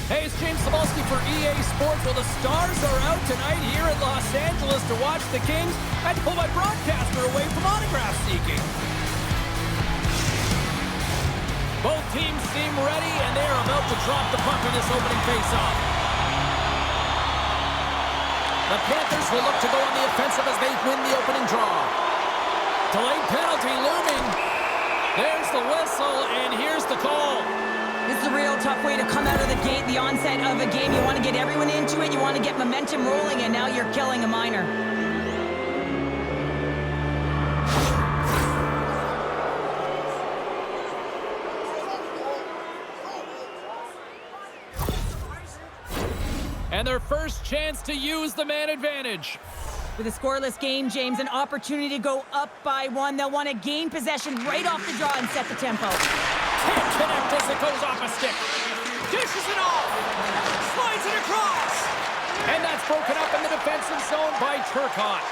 Hey, it's James Cebulski for EA Sports. Well, the Stars are out tonight here in Los Angeles to watch the Kings. I had to pull my broadcaster away from autograph seeking. Both teams seem ready, and they are about to drop the puck in this opening faceoff. The Panthers will look to go on the offensive as they win the opening draw. Delayed penalty looming. There's the whistle, and here's the call. This is a real tough way to come out of the gate, the onset of a game. You want to get everyone into it. You want to get momentum rolling, and now you're killing a minor. And their first chance to use the man advantage. With a scoreless game, James, an opportunity to go up by one. They'll want to gain possession right off the draw and set the tempo. Can't connect as it goes off a stick. Dishes it off. Slides it across. And that's broken up in the defensive zone by Turcotte.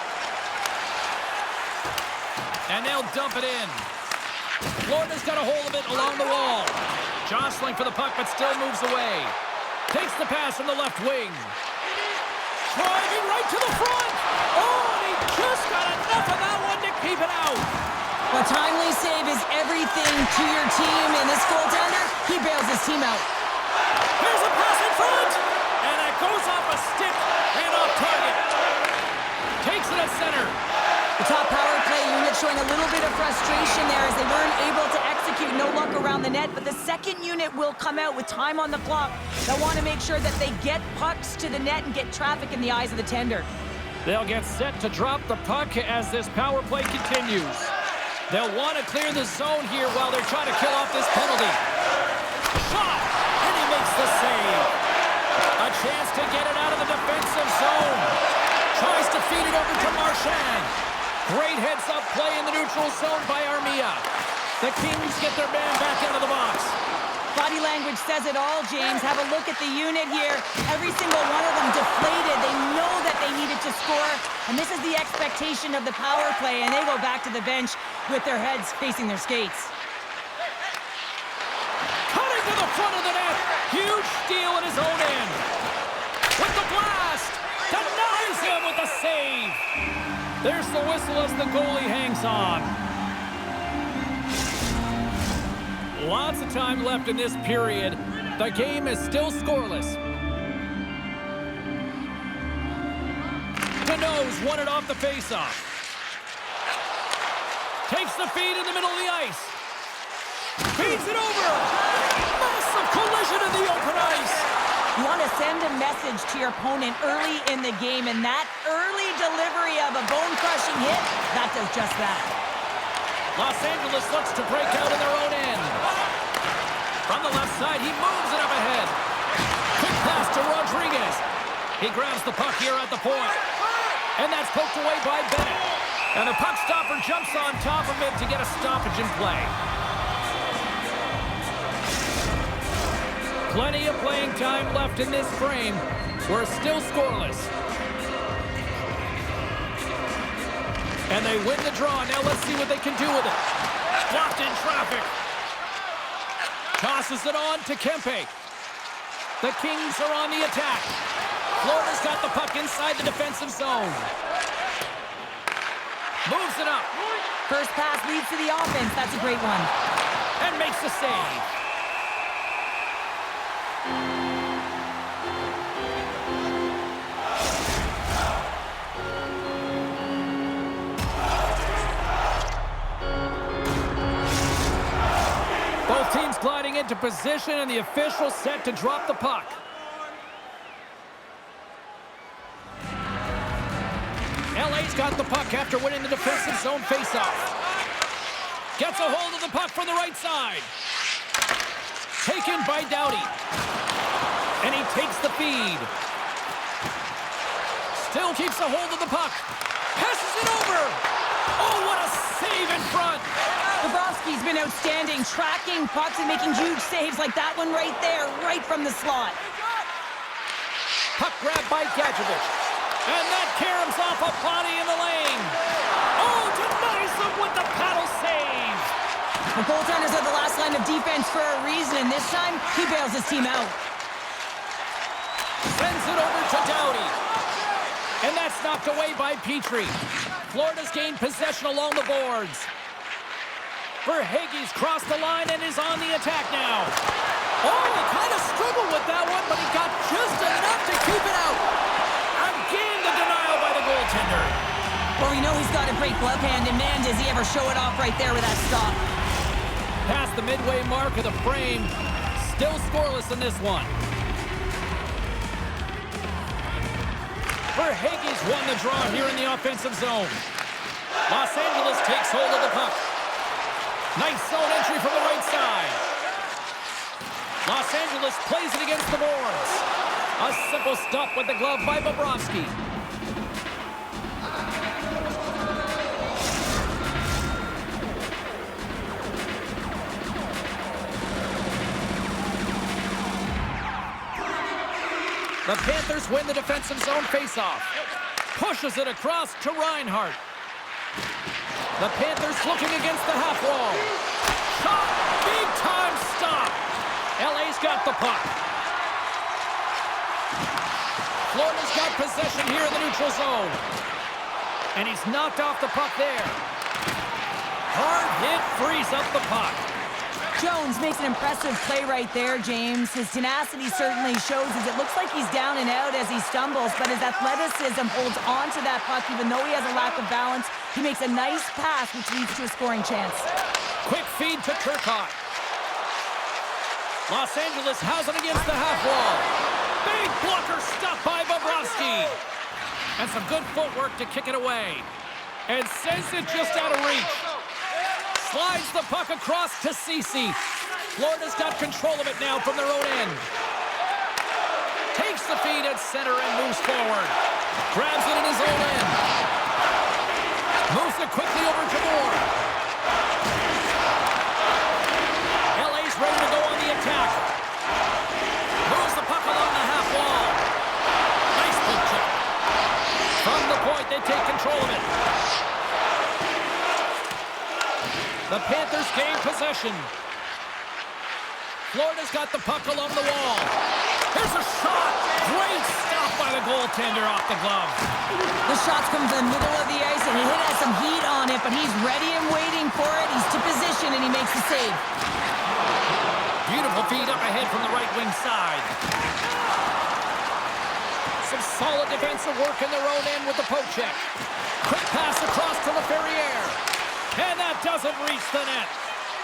And they'll dump it in. Florida's got a hold of it along the wall. Jostling for the puck, but still moves away. Takes the pass from the left wing. Driving right to the front. Oh, and he just got enough of that one to keep it out. A timely save is everything to your team, and this goaltender, he bails his team out. Here's a pass in front, and it goes off a stick and off target. Takes it at center. The top power play unit showing a little bit of frustration there as they weren't able to execute. No luck around the net, but the second unit will come out with time on the clock. They'll want to make sure that they get pucks to the net and get traffic in the eyes of the tender. They'll get set to drop the puck as this power play continues. They'll want to clear the zone here while they're trying to kill off this penalty. Shot, and he makes the save. A chance to get it out of the defensive zone. Tries to feed it over to Marchand. Great heads-up play in the neutral zone by Armia. The Kings get their man back into the box. Body language says it all, James. Have a look at the unit here. Every single one of them deflated. They know that they needed to score, and this is the expectation of the power play, and they go back to the bench with their heads facing their skates. Cutting to the front of the net. Huge steal in his own end. With the blast. Denies him with the save. There's the whistle as the goalie hangs on. Lots of time left in this period. The game is still scoreless. Cano's won it off the faceoff. Takes the feed in the middle of the ice. Feeds it over. Massive collision in the open ice. You want to send a message to your opponent early in the game, and that early delivery of a bone-crushing hit, that does just that. Los Angeles looks to break out in their own end. From the left side, he moves it up ahead. Quick pass to Rodriguez. He grabs the puck here at the point. And that's poked away by Bennett. And the puck stopper jumps on top of it to get a stoppage in play. Plenty of playing time left in this frame. We're still scoreless. And they win the draw. Now let's see what they can do with it. Blocked in traffic. Tosses it on to Kempe. The Kings are on the attack. Florida's got the puck inside the defensive zone. Moves it up. First pass leads to the offense. That's a great one. And makes the save. Both teams gliding into position, and the official set to drop the puck. LA's got the puck after winning the defensive zone faceoff. Gets a hold of the puck from the right side. Taken by Doughty. And he takes the feed. Still keeps a hold of the puck. Passes it over. Oh, what a save in front. Bobrovsky's been outstanding, tracking pucks and making huge saves like that one right there, right from the slot. Puck grabbed by Gadjevich. And that caroms off a body in the lane. Oh, denies him with the paddle save. The goaltenders are the last line of defense for a reason, and this time, he bails his team out. Sends it over to Doughty. And that's knocked away by Petrie. Florida's gained possession along the boards. Verhaeghe's crossed the line and is on the attack now. Oh, he kind of struggled with that one, but he got just enough to keep it out. Again, the denial by the goaltender. Well, you know he's got a great glove hand, and man, does he ever show it off right there with that stop. Past the midway mark of the frame. Still scoreless in this one. Verhaeghe's won the draw here in the offensive zone. Los Angeles takes hold of the puck. Nice zone entry from the right side. Los Angeles plays it against the boards. A simple stop with the glove by Bobrovsky. The Panthers win the defensive zone faceoff. Pushes it across to Reinhart. The Panthers looking against the half wall. Shot! Big time stop! LA's got the puck. Florida's got possession here in the neutral zone. And he's knocked off the puck there. Hard hit frees up the puck. Jones makes an impressive play right there, James. His tenacity certainly shows as it looks like he's down and out as he stumbles, but his athleticism holds on to that puck even though he has a lack of balance. He makes a nice pass, which leads to a scoring chance. Quick feed to Turcotte. Los Angeles has it against the half wall. Big blocker stop by Bobrovsky. And some good footwork to kick it away. And sends it just out of reach. Slides the puck across to Ceci. Florida's got control of it now from their own end. Takes the feed at center and moves forward. Grabs it in his own end. Moves it quickly over to Moore. LA's ready to go on the attack. Moves the puck along the half wall. Nice puck check. From the point, they take control of it. The Panthers gain possession. Florida's got the puck along the wall. Here's a shot. Great stop by the goaltender off the glove. The shots come to the middle of the ice, and he has some heat on it, but he's ready and waiting for it. He's to position, and he makes the save. Beautiful feed up ahead from the right wing side. Some solid defensive work in their own end with the poke check. Quick pass across to LaFerriere. And that doesn't reach the net.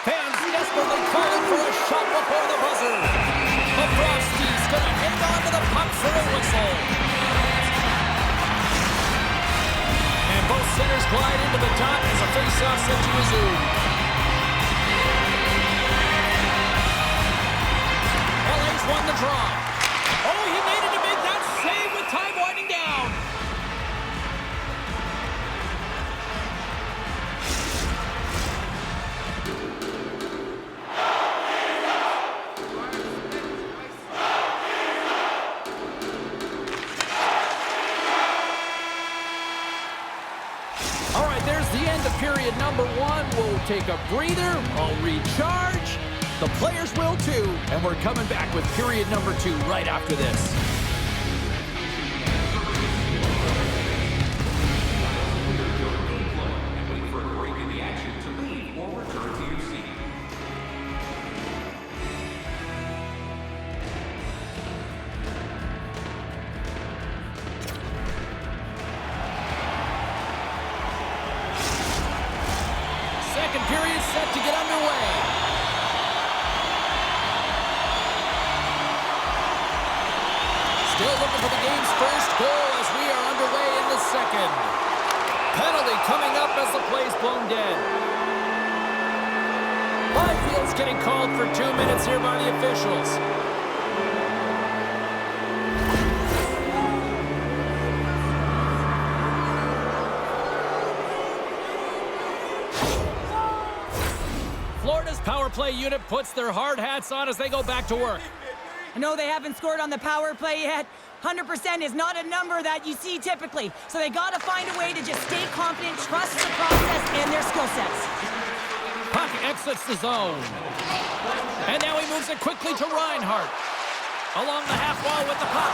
Fans desperately calling for a shot before the buzzer. Bobrovsky's going to hang on to the puck for a whistle. And both centers glide into the dot as a face-off set to resume. LA's won the draw. Oh, he made it to make that save with time winding down. All right, there's the end of period number one. We'll take a breather. I'll recharge. The players will too. And we're coming back with period number two right after this. Second period set to get underway. Still looking for the game's first goal as we are underway in the second. Penalty coming up as the play's blown dead. Byfield's getting called for 2 minutes here by the officials. Florida's power play unit puts their hard hats on as they go back to work. I know they haven't scored on the power play yet. 100% is not a number that you see typically. So they got to find a way to just stay confident, trust the process and their skill sets. Puck exits the zone. And now he moves it quickly to Reinhart. Along the half wall with the puck.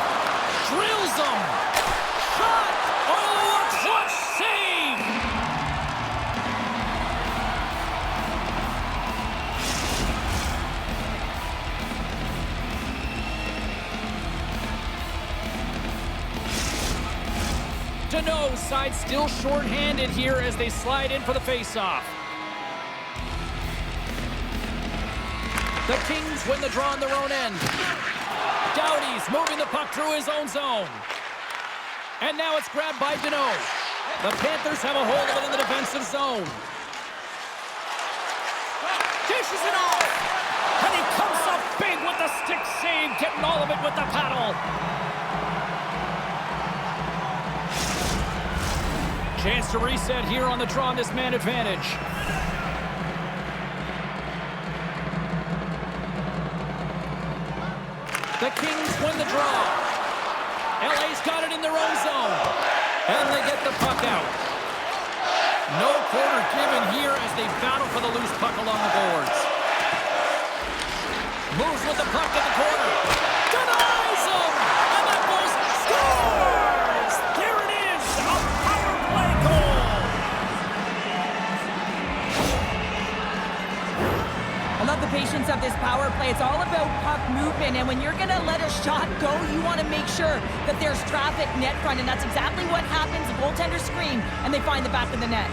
Deneau's side still short-handed here as they slide in for the face-off. The Kings win the draw on their own end. Doughty's moving the puck through his own zone. And now it's grabbed by Deneau. The Panthers have a hold of it in the defensive zone. Dishes it off. And he comes up big with the stick save, getting all of it with the paddle. Chance to reset here on the draw on this man advantage. The Kings win the draw. LA's got it in their own zone. And they get the puck out. No quarter given here as they battle for the loose puck along the boards. Moves with the puck to the corner. Denies him! And that goes, scores! There it is! A power play goal! I love the patience of this power play. It's all about puck movement, and when you're going to let a shot go, you want to make sure that there's traffic net front, and that's exactly what happens. The goaltenders scream, and they find the back of the net.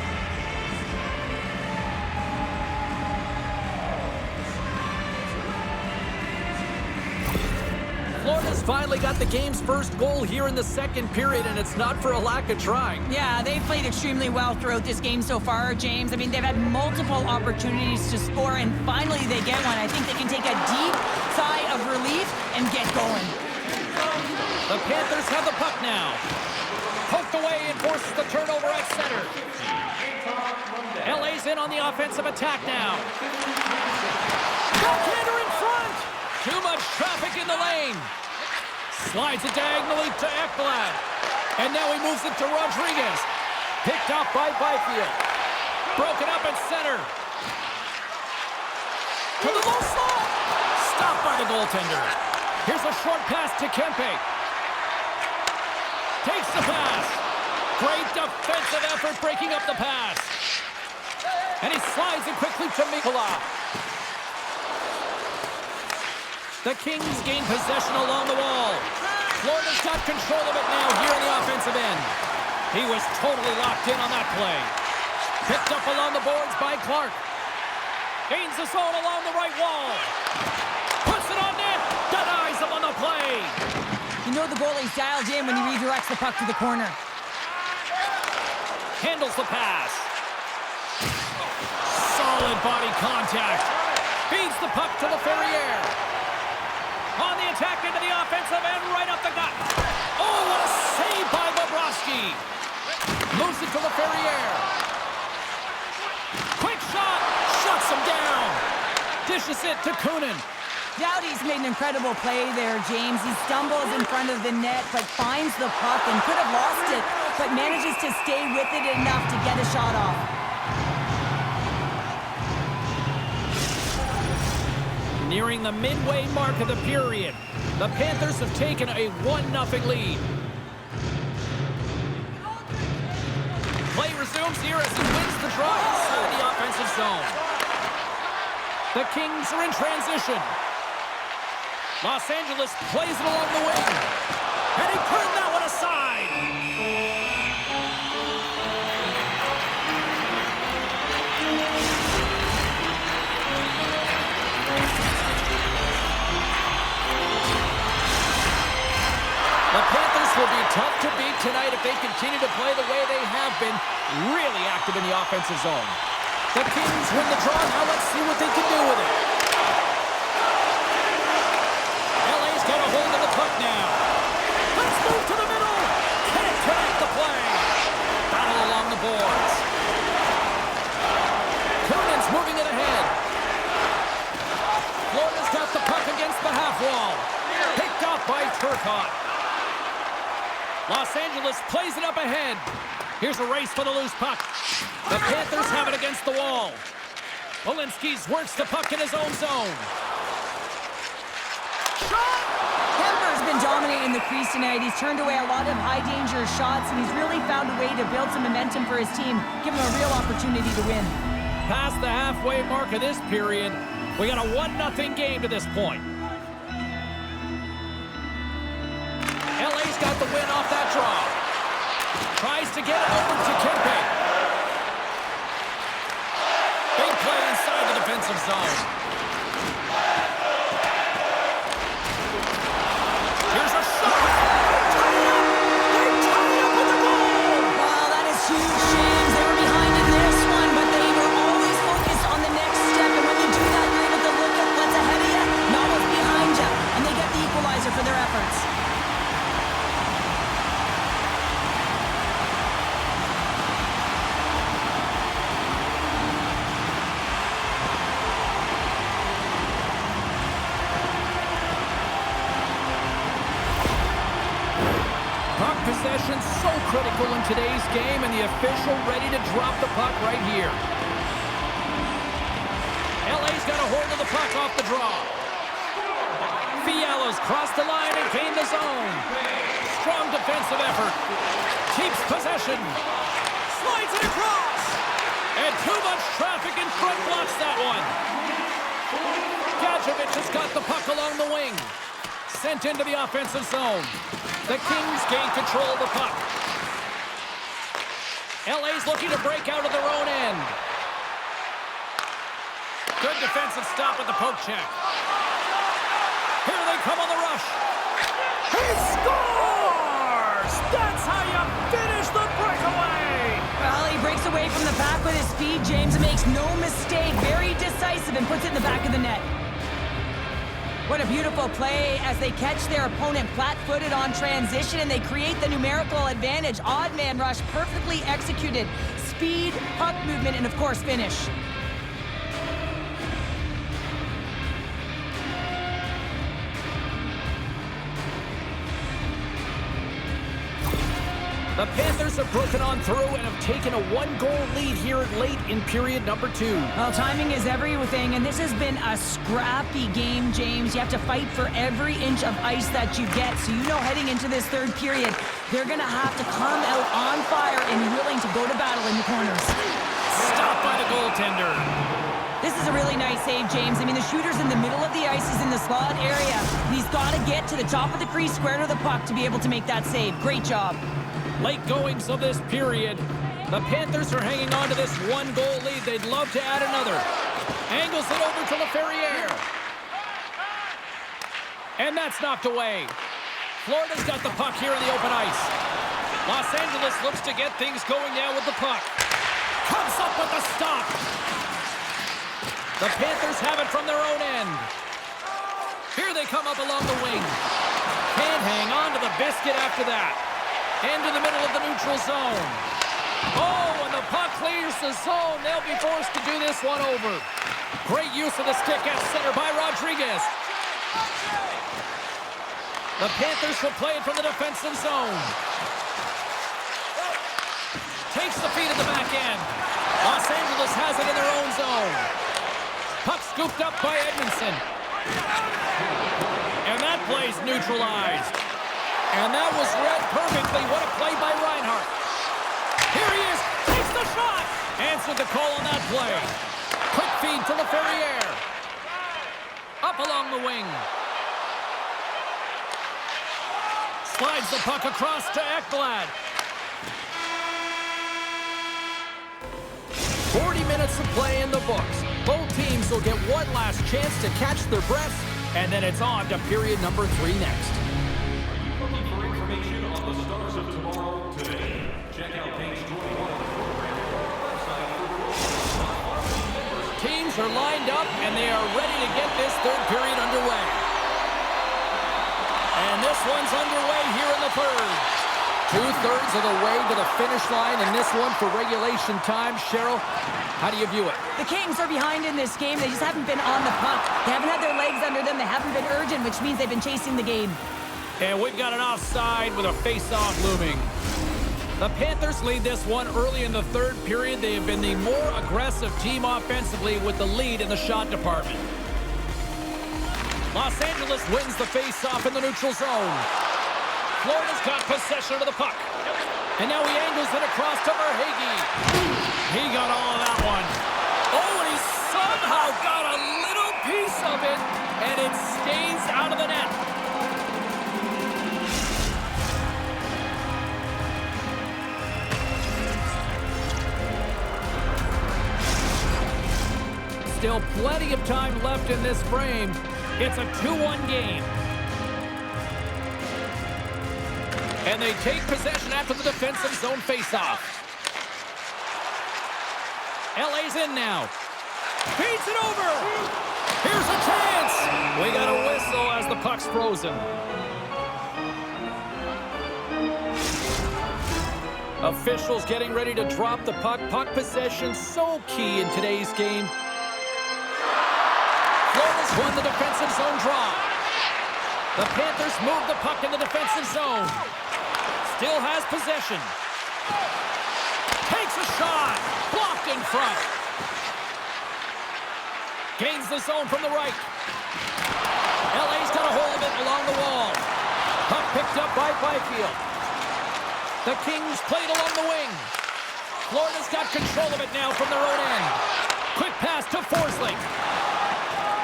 Florida's finally got the game's first goal here in the second period, and it's not for a lack of trying. Yeah, they've played extremely well throughout this game so far, James. I mean, they've had multiple opportunities to score, and finally they get one. I think they can take a deep sigh of relief and get going. The Panthers have the puck now. Poked away and forces the turnover at center. LA's in on the offensive attack now. Goaltender in front! Too much traffic in the lane. Slides it diagonally to Ekblad. And now he moves it to Rodriguez. Picked off by Byfield. Broken up at center. To the low slot. Stopped by the goaltender. Here's a short pass to Kempe. Takes the pass. Great defensive effort breaking up the pass. And he slides it quickly to Mikula. The Kings gain possession along the wall. Florida's got control of it now here on the offensive end. He was totally locked in on that play. Picked up along the boards by Clark. Gains the zone along the right wall. Puts it on net. Denies him on the play. You know the goalie's dialed in when he redirects the puck to the corner. Handles the pass. Solid body contact. Feeds the puck to Laferriere. On the attack into the offensive end, right up the gut. Oh, what a save by Bobrovsky. Moves it to Laferriere. Quick shot. Shuts him down. Dishes it to Kunin. Doughty's made an incredible play there, James. He stumbles in front of the net, but finds the puck and could have lost it, but manages to stay with it enough to get a shot off. Nearing the midway mark of the period, the Panthers have taken a 1-0 lead. Play resumes here as he wins the draw inside the offensive zone. The Kings are in transition. Los Angeles plays it along the wing. And he turned that one aside. The Panthers will be tough to beat tonight if they continue to play the way they have been, really active in the offensive zone. The Kings win the draw. Now let's see what they can do with it. LA's got a hold of the puck now. Let's move to the middle. Can't connect the play. Battle along the boards. Kunin's moving it ahead. Florida's got the puck against the half wall. Picked off by Turcotte. Los Angeles plays it up ahead. Here's a race for the loose puck. The Panthers have it against the wall. Walensky's works the puck in his own zone. Shot! Kemper's been dominating the crease tonight. He's turned away a lot of high-danger shots, and he's really found a way to build some momentum for his team, give him a real opportunity to win. Past the halfway mark of this period, we got a 1-0 game to this point. LA's got the win off that draw. Tries to get it over to Kempe. Big play inside the defensive zone. Here's a shot. They tie up with the goal. Wow, that is huge, James. They were behind in this one, but they were always focused on the next step. And when you do that, you're able to look at what's ahead of you, not what's behind you. And they get the equalizer for their efforts. Puck possession so critical in today's game, and the official ready to drop the puck right here. LA's got a hold of the puck off the draw. Fiala's crossed the line and gained the zone. Strong defensive effort. Keeps possession. Slides it across. And too much traffic in front blocks that one. Gadjevich has got the puck along the wing. Sent into the offensive zone. The Kings gain control of the puck. LA's looking to break out of their own end. Good defensive stop at the poke check. Here they come on the rush. He scores! That's how you finish the breakaway! Well, he breaks away from the back with his speed, James, and makes no mistake. Very decisive and puts it in the back of the net. What a beautiful play as they catch their opponent flat-footed on transition, and they create the numerical advantage. Odd man rush, perfectly executed. Speed, puck movement, and of course, finish. The Panthers have broken on through and have taken a one-goal lead here late in period number 2. Well, timing is everything, and this has been a scrappy game, James. You have to fight for every inch of ice that you get, so you know heading into this third period, they're going to have to come out on fire and willing to go to battle in the corners. Stopped by the goaltender. This is a really nice save, James. I mean, the shooter's in the middle of the ice. He's in the slot area. He's got to get to the top of the crease, square to the puck, to be able to make that save. Great job. Late goings of this period. The Panthers are hanging on to this one-goal lead. They'd love to add another. Angles it over to LaFerriere. And that's knocked away. Florida's got the puck here in the open ice. Los Angeles looks to get things going now with the puck. Comes up with the stop. The Panthers have it from their own end. Here they come up along the wing. Can't hang on to the biscuit after that. Into the middle of the neutral zone. Oh, and the puck clears the zone. They'll be forced to do this one over. Great use of the stick at center by Rodriguez. The Panthers will play it from the defensive zone. Takes the feed at the back end. Los Angeles has it in their own zone. Puck scooped up by Edmondson. And that play's neutralized. And that was read perfectly. What a play by Reinhart. Here he is. Takes the shot. Answered the call on that play. Quick feed to LaFerriere. Up along the wing. Slides the puck across to Ekblad. 40 minutes of play in the books. Both teams will get one last chance to catch their breaths, and then it's on to period number 3 next. Looking for information on the stars of tomorrow today? Check out page 21 of the program on our website. Teams are lined up, and they are ready to get this third period underway. And this one's underway here in the third. 2/3 of the way to the finish line in this one for regulation time. Cheryl, how do you view it? The Kings are behind in this game. They just haven't been on the puck. They haven't had their legs under them. They haven't been urgent, which means they've been chasing the game. And we've got an offside with a face-off looming. The Panthers lead this one early in the third period. They have been the more aggressive team offensively with the lead in the shot department. Los Angeles wins the face-off in the neutral zone. Florida's got possession of the puck. And now he angles it across to Verhaeghe. He got all of that one. Oh, and he somehow got a little piece of it, and it stays out of the net. Still plenty of time left in this frame. It's a 2-1 game. And they take possession after the defensive zone faceoff. LA's in now. Feeds it over. Here's a chance. We got a whistle as the puck's frozen. Officials getting ready to drop the puck. Puck possession so key in today's game. Florida's won the defensive zone draw. The Panthers move the puck in the defensive zone. Still has possession. Takes a shot. Blocked in front. Gains the zone from the right. LA's got a hold of it along the wall. Puck picked up by Byfield. The Kings played along the wing. Florida's got control of it now from their own end. Quick pass to Forsling.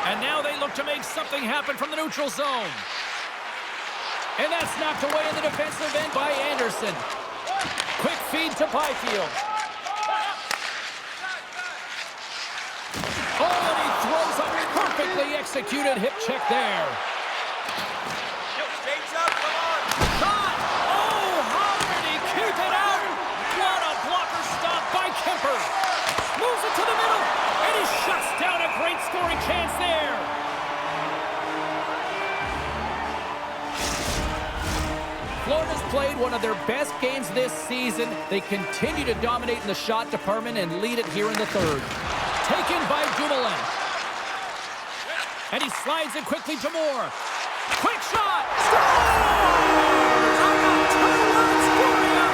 And now they look to make something happen from the neutral zone. And that's knocked away in the defensive end by Anderson. Quick feed to Byfield. Oh, and he throws a perfectly executed hip check there. Shot! Oh, how did he keep it out? What a blocker stop by Kemper. Moves it to the middle, and he shuts down a great scoring chance there. Florida's played one of their best games this season. They continue to dominate in the shot department and lead it here in the third. Taken by Dumoulin. And he slides it quickly to Moore. Quick shot! Scores! I got 2 words for you.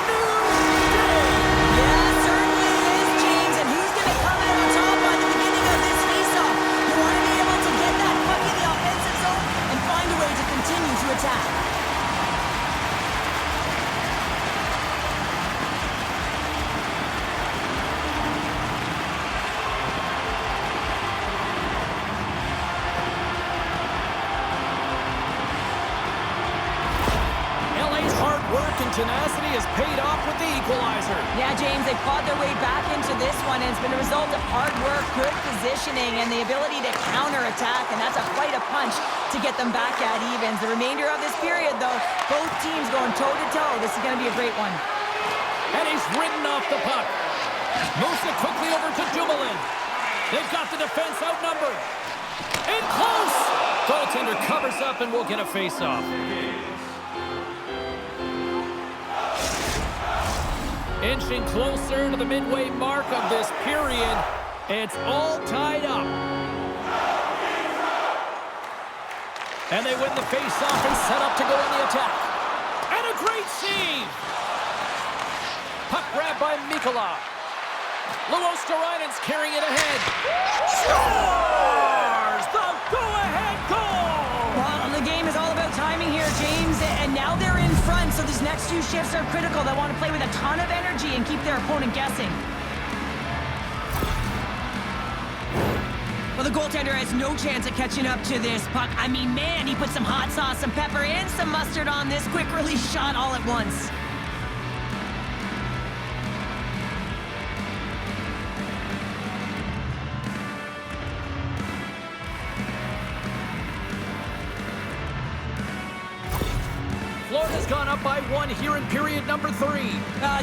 New day! Yeah, certainly is, James. And who's going to come out on top by the beginning of this faceoff? You want to be able to get that puck in the offensive zone and find a way to continue to attack. Tenacity has paid off with the equalizer. Yeah, James, they fought their way back into this one, and it's been a result of hard work, good positioning, and the ability to counter-attack, and that's quite a punch to get them back at evens. The remainder of this period, though, both teams going toe-to-toe. This is going to be a great one. And he's ridden off the puck. Moves it quickly over to Dumoulin. They've got the defense outnumbered. In close! Goaltender covers up and will get a face-off. Inching closer to the midway mark of this period. It's all tied up. And they win the face-off and set up to go on the attack. And a great save! Puck grab by Mikkola. Luosterainen's carrying it ahead. Scores! The go-ahead goal! Well, the game is all about timing here, James, and now they're in front, so these next 2 shifts are critical. They want to play with a ton of energy and keep their opponent guessing. Well, the goaltender has no chance at catching up to this puck. I mean, man, he put some hot sauce, some pepper, and some mustard on this quick release shot all at once. Florida's gone up by 1 here in period number 3.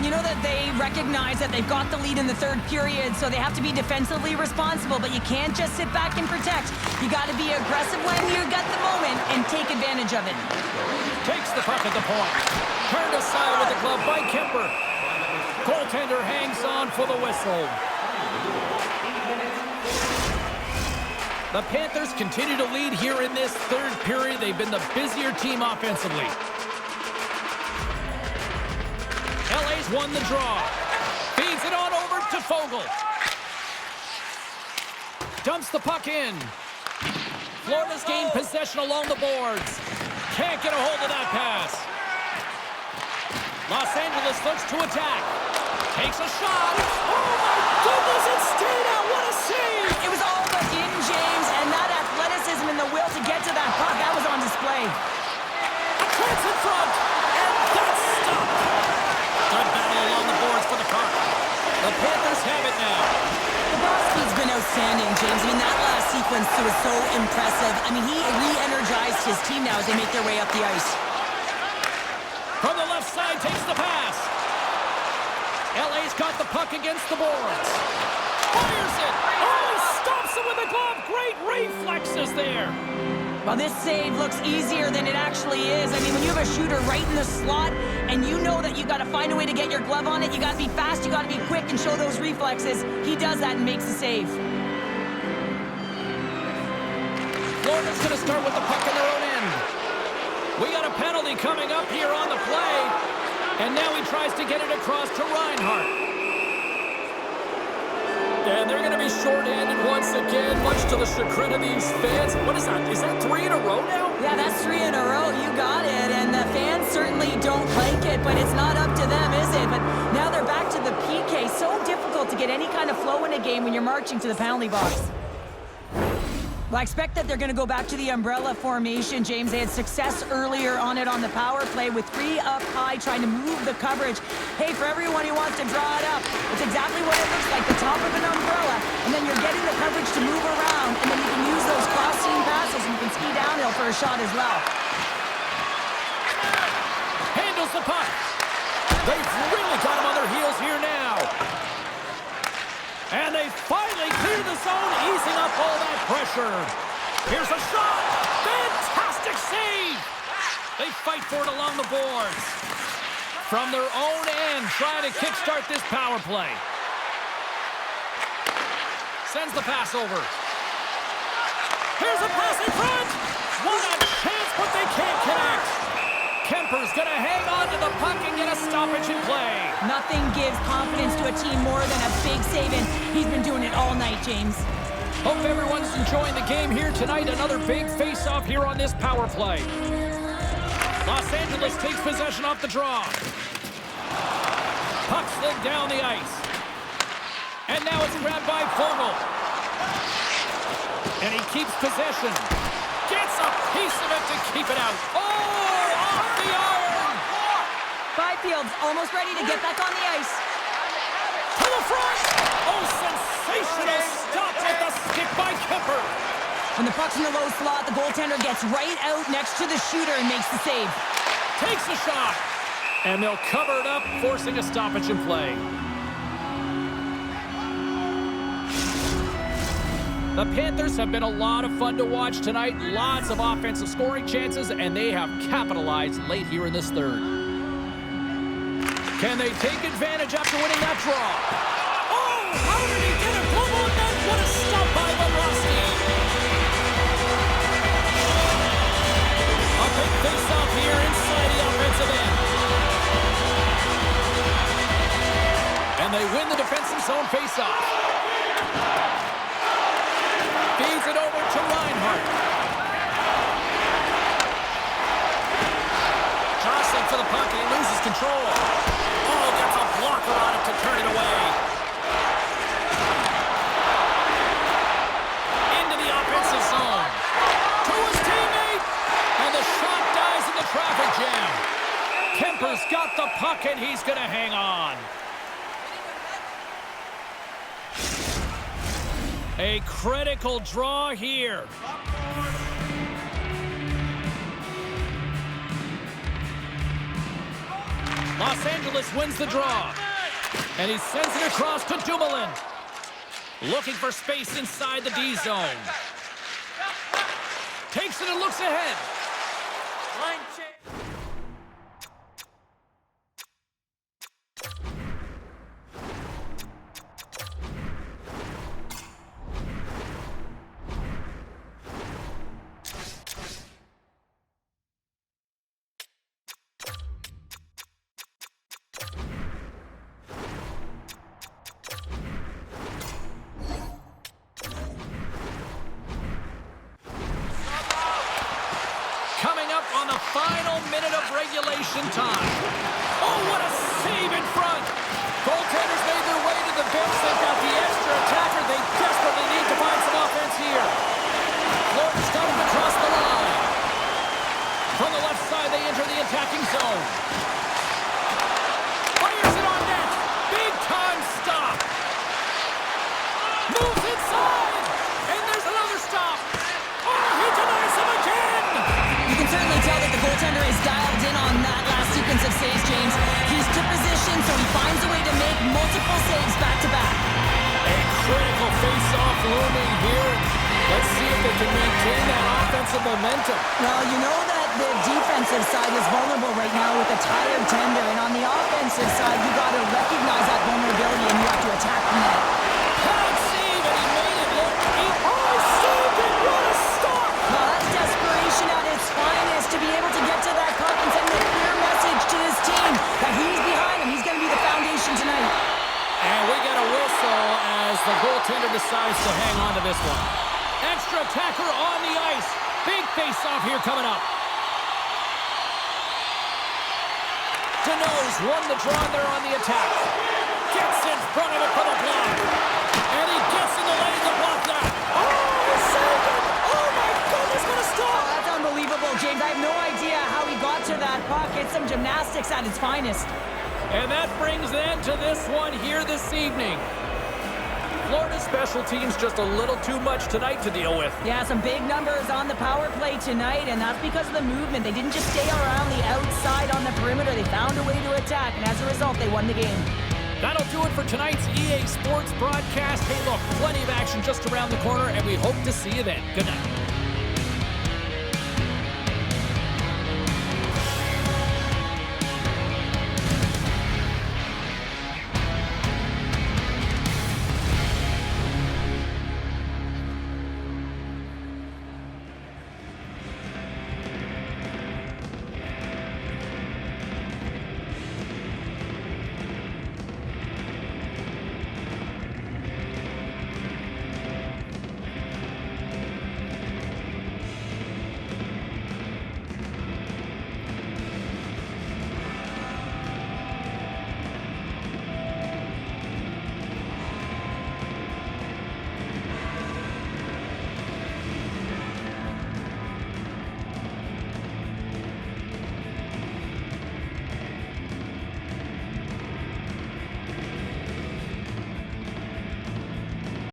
You know that they recognize that they've got the lead in the third period, so they have to be defensively responsible, but you can't just sit back and protect. You got to be aggressive when you got the moment and take advantage of it. Takes the puck at the point. Turned aside with the glove by Kemper. Goaltender hangs on for the whistle. The Panthers continue to lead here in this third period. They've been the busier team offensively. LA's won the draw. Feeds it on over to Fogle. Dumps the puck in. Florida's gained possession along the boards. Can't get a hold of that pass. Los Angeles looks to attack. Takes a shot. Oh my goodness, it stayed out. What a save! It was all but in, James, and that athleticism and the will to get to that puck, that was on display. A chance in front, and that's stopped. Good battle along the boards for the puck. The Panthers have it now. The ball speed's been outstanding, James. sequence was so impressive. I mean, he re-energized his team now as they make their way up the ice. From the left side, takes the pass. LA's got the puck against the boards. Fires it. Oh, he stops it with a glove. Great reflexes there. Well, this save looks easier than it actually is. I mean, when you have a shooter right in the slot and you know that you got to find a way to get your glove on it, you got to be fast, you got to be quick and show those reflexes. He does that and makes the save. Florida's going to start with the puck in their own end. We got a penalty coming up here on the play. And now he tries to get it across to Reinhart. And they're going to be shorthanded once again, much to the chagrin of these fans. What is that? Is that 3 in a row now? Yeah, that's 3 in a row. You got it. And the fans certainly don't like it, but it's not up to them, is it? But now they're back to the PK. So difficult to get any kind of flow in a game when you're marching to the penalty box. Well, I expect that they're going to go back to the umbrella formation, James. They had success earlier on it on the power play with 3 up high trying to move the coverage. Hey, for everyone who wants to draw it up, it's exactly what it looks like, the top of an umbrella, and then you're getting the coverage to move around, and then you can use those cross-seam passes, and you can ski downhill for a shot as well. Handles the puck. They've really got him on their heels here now. And they finally clear the zone, easing up all that pressure. Here's a shot. Fantastic save. They fight for it along the boards. From their own end, trying to kickstart this power play. Sends the pass over. Here's a pass in front. What a chance, but they can't connect. Kemper's going to hang on to the puck and get a stoppage in play. Nothing gives confidence to a team more than a big save, and he's been doing it all night, James. Hope everyone's enjoying the game here tonight. Another big face-off here on this power play. Los Angeles takes possession off the draw. Puck slid down the ice. And now it's grabbed by Vogel. And he keeps possession. Gets a piece of it to keep it out. Oh, off the iron! Byfield's almost ready to get back on the ice. To the front! Oh, sensational stop with the stick by Kemper. When the puck's in the low slot, the goaltender gets right out next to the shooter and makes the save. Takes the shot. And they'll cover it up, forcing a stoppage in play. The Panthers have been a lot of fun to watch tonight. Lots of offensive scoring chances, and they have capitalized late here in this third. Can they take advantage after winning that draw? Oh, how did he get a glove on that? What a stop by Bobrovsky. A big face-off here inside the offensive end. And they win the defensive zone face-off. Feeds it over to Reinhart. Jostling for the puck, and he loses control. Oh, gets a blocker on it to turn it away. Into the offensive zone. To his teammate. And the shot dies in the traffic jam. Kemper's got the puck, and he's going to hang on. A critical draw here. Los Angeles wins the draw. And he sends it across to Dumoulin. Looking for space inside the D zone. Takes it and looks ahead. Line change. On the final minute of regulation time. Oh, what a save in front. Goaltenders made their way to the bench. They've got the extra attacker. They desperately need to find some offense here. Florida's got him across the line. From the left side, they enter the attacking zone. Fires it on net. Big time stop. Moves inside. And there's another stop. into position, so he finds a way to make multiple saves back-to-back. A critical face-off looming here. Let's see if they can maintain that offensive momentum. Well, you know that the defensive side is vulnerable right now with a tired tender, and on the offensive side, you got to recognize that vulnerability and you have to attack from that. Hard save, and he made it look deep. Oh, saved it! What a stop! Well, that's desperation at its finest to be able to get to that puck and send a clear message to his team that he's behind him. He's going to be the foundation tonight. And we get a whistle as the goaltender decides to hang on to this one. Extra attacker on the ice. Big face-off here coming up. Deneau's won the draw there on the attack. Gets in front of it for the block. And he gets in the lane to block that. Oh, saved it! Oh my goodness, what a Oh, stop! that's unbelievable, James. I have no idea how he got to that puck. It's some gymnastics at its finest. And that brings an end to this one here this evening. Florida's special teams just a little too much tonight to deal with. Yeah, some big numbers on the power play tonight, and that's because of the movement. They didn't just stay around the outside on the perimeter. They found a way to attack, and as a result, they won the game. That'll do it for tonight's EA Sports broadcast. Hey, look, plenty of action just around the corner, and we hope to see you then. Good night.